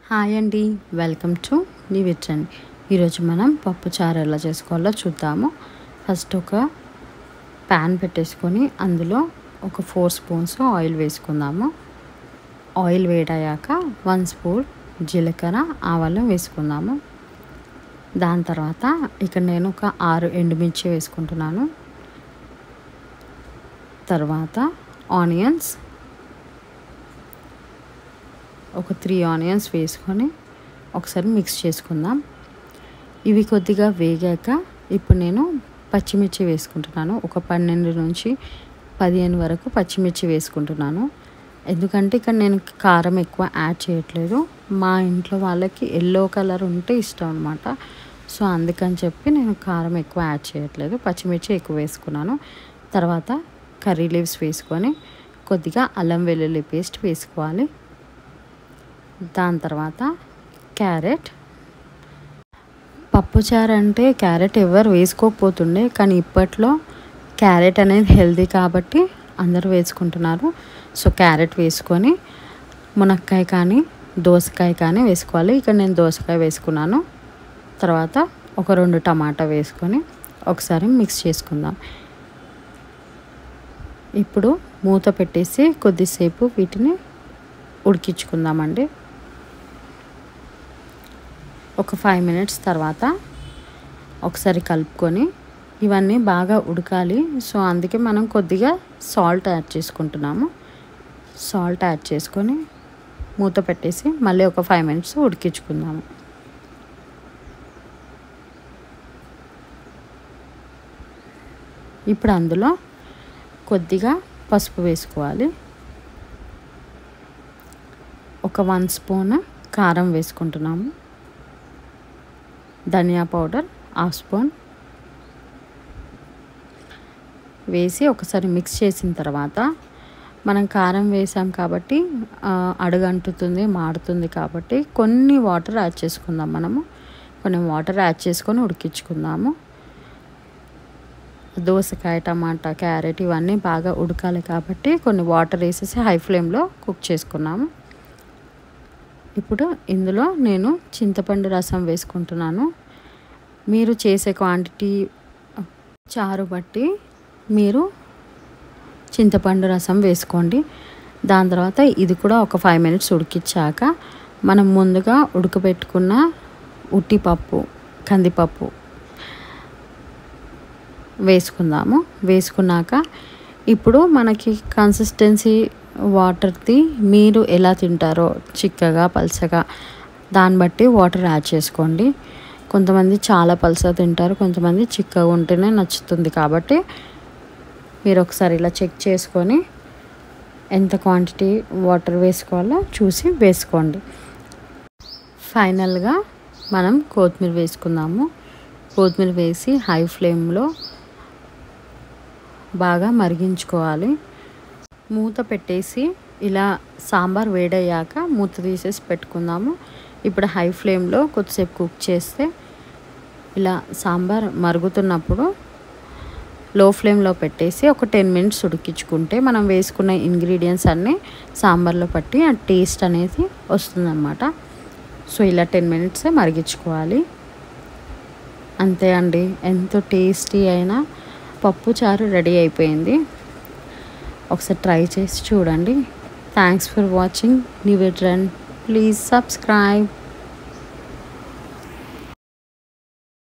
Hi అండి, welcome to నివిట్రన్. ఈరోజు మనం పప్పు చారు ఎలా చేసుకోవాలో చూద్దాము. ఫస్ట్ ఒక ప్యాన్ పెట్టేసుకొని అందులో ఒక 4 స్పూన్స్ ఆయిల్ వేసుకుందాము. ఆయిల్ వేడయ్యాక 1 స్పూన్ జీలకర్ర ఆవాలు వేసుకుందాము. దాని తర్వాత ఇక్కడ నేను ఒక 6 ఎండుమిర్చి వేసుకుంటున్నాను. తర్వాత ఆనియన్స్ ఒక 3 ఆనియన్స్ వేసుకొని ఒకసారి మిక్స్ చేసుకుందాం. ఇవి కొద్దిగా వేగాక ఇప్పుడు నేను పచ్చిమిర్చి వేసుకుంటున్నాను. ఒక 12 నుంచి 15 వరకు పచ్చిమిర్చి వేసుకుంటున్నాను. ఎందుకంటే ఇక్కడ నేను కారం ఎక్కువ యాడ్ చేయట్లేదు. మా ఇంట్లో వాళ్ళకి ఎల్లో కలర్ ఉంటే ఇష్టం అనమాట. సో అందుకని చెప్పి నేను కారం ఎక్కువ యాడ్ చేయట్లేదు, పచ్చిమిర్చి ఎక్కువ వేసుకున్నాను. తర్వాత కర్రీ లీవ్స్ వేసుకొని కొద్దిగా అల్లం వెల్లుల్లి పేస్ట్ వేసుకోవాలి. దాని తర్వాత క్యారెట్. పప్పుచారు అంటే క్యారెట్ ఎవరు వేసుకోకపోతుండే, కానీ ఇప్పట్లో క్యారెట్ అనేది హెల్తీ కాబట్టి అందరూ వేసుకుంటున్నారు. సో క్యారెట్ వేసుకొని మునక్కాయ కానీ దోసకాయ కానీ వేసుకోవాలి. ఇక్కడ నేను దోసకాయ వేసుకున్నాను. తర్వాత ఒక 2 టమాటా వేసుకొని ఒకసారి మిక్స్ చేసుకుందాం. ఇప్పుడు మూత పెట్టేసి కొద్దిసేపు వీటిని ఉడికించుకుందామండి. ఒక 5 మినిట్స్ తర్వాత ఒకసారి కలుపుకొని ఇవన్నీ బాగా ఉడకాలి. సో అందుకే మనం కొద్దిగా సాల్ట్ యాడ్ చేసుకుంటున్నాము. సాల్ట్ యాడ్ చేసుకొని మూత పెట్టేసి మళ్ళీ ఒక 5 మినిట్స్ ఉడికించుకుందాము. ఇప్పుడు అందులో కొద్దిగా పసుపు వేసుకోవాలి. ఒక 1 స్పూన్ కారం వేసుకుంటున్నాము. ధనియా పౌడర్ 1/2 స్పూన్ వేసి ఒకసారి మిక్స్ చేసిన తర్వాత మనం కారం వేసాం కాబట్టి అడుగంటుతుంది, మాడుతుంది కాబట్టి కొన్ని వాటర్ యాడ్ చేసుకుందాం. కొన్ని వాటర్ యాడ్ చేసుకొని ఉడికించుకుందాము. దోసకాయ, టమాటా, క్యారెట్ ఇవన్నీ బాగా ఉడకాలి కాబట్టి కొన్ని వాటర్ వేసేసి హై ఫ్లేమ్లో కుక్ చేసుకున్నాము. ఇప్పుడు ఇందులో నేను చింతపండు రసం వేసుకుంటున్నాను. మీరు చేసే క్వాంటిటీ చారు బట్టి మీరు చింతపండు రసం వేసుకోండి. దాని తర్వాత ఇది కూడా ఒక 5 మినిట్స్ ఉడికించాక మనం ముందుగా ఉడకబెట్టుకున్న ఉట్టిపప్పు, కందిపప్పు వేసుకుందాము. వేసుకున్నాక ఇప్పుడు మనకి కన్సిస్టెన్సీ వాటర్ది మీరు ఎలా తింటారో, చిక్కగా పల్చగా, దాన్ని బట్టి వాటర్ యాడ్ చేసుకోండి. కొంతమంది చాలా పల్చగా తింటారు, కొంతమంది చిక్కగా ఉంటేనే నచ్చుతుంది. కాబట్టి మీరు ఒకసారి ఇలా చెక్ చేసుకొని ఎంత క్వాంటిటీ వాటర్ వేసుకోవాలో చూసి వేసుకోండి. ఫైనల్గా మనం కొత్తిమీర వేసుకుందాము. కొత్తిమీర వేసి హై ఫ్లేమ్లో బాగా మరిగించుకోవాలి. మూత పెట్టేసి ఇలా సాంబార్ వేడయ్యాక మూత తీసేసి పెట్టుకుందాము. ఇప్పుడు హై ఫ్లేమ్లో కొద్దిసేపు కుక్ చేస్తే ఇలా సాంబార్ మరుగుతున్నప్పుడు లో ఫ్లేమ్లో పెట్టేసి ఒక 10 మినిట్స్ ఉడికించుకుంటే మనం వేసుకున్న ఇంగ్రీడియంట్స్ అన్నీ సాంబార్లో పట్టి ఆ టేస్ట్ అనేది వస్తుందన్నమాట. సో ఇలా 10 మినిట్స్ మరిగించుకోవాలి. అంతే అండి, ఎంతో టేస్టీ అయిన పప్పు చారు రెడీ అయిపోయింది. ఒకసారి ట్రై చేసి చూడండి. థ్యాంక్స్ ఫర్ వాచింగ్ నివిట్రన్. Please subscribe.